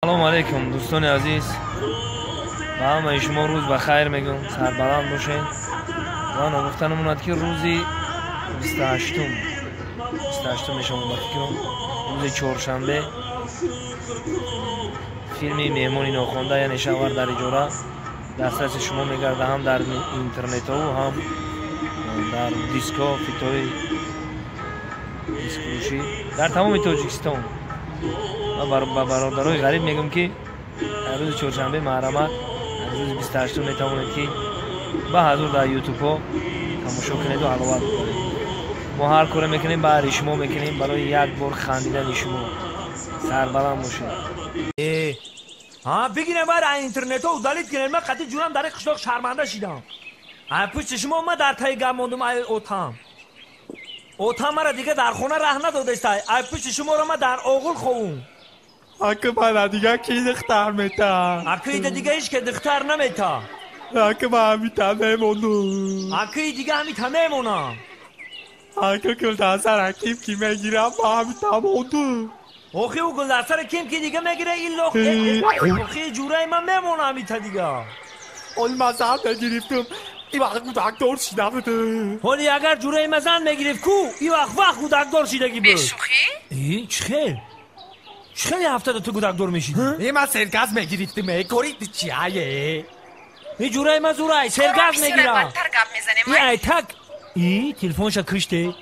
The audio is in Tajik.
سلام علیکم دوستان عزیز و همه شما روز بخیر میگم سربلند باشین و نگفتنم اومد که روزی 28 شما بفکرم روز چهارشنبه فیلمی مهمانی ناخوانده یعنی شوهر در اجاره دسترس شما میگرده هم در اینترنت ها و هم در دیسکا فیتوی دیسکروشی در تمام تاجیکستان. و برادرای غریب میگم که روز چهارشنبه محرمت روز 28 میتوانید که با حضور در یوتیوب ها تماشا کنید و حلاوت ببرید. ما هر کاری میکنیم برای شما میکنیم برای یک بار خندیدن شما. سربلند باشید. بگیرم برای اینترنت ها و دلیت کنید. من قطعی جونم در قشلاق شرمنده شیدم. پشت شما من در تایی گم موندم. اوتام مرا دیگه در خونه ره ندادسته. پشت شما را من در آغل خوم. اگه من دیگه کی دختر میتا اگه دیگه ایش که دختر نمیتا اگه من همیتا میمونم اگه دیگه همیتا میمونم اگه گل در سر حکیم کی میگیرم من همیتا موندم اوخی و گل در سر کیم کی دیگه میگیره این لخ اوخی جوره من میمونم همیتا دیگه اول مزن میگیرفتم این وقت کودکدار شیده بده ولی اگر جوره مزن میگیرفت کو این وقت کودکدار شیدگی بود بشوخی؟ چه خیل خیلی هفته تو کودکدار میشید این من سرگز میگیرفتم کارید چیه این جوره من زوره سرگز میگیره بدتر گپ میزنه ای تک ای تلفنش کشته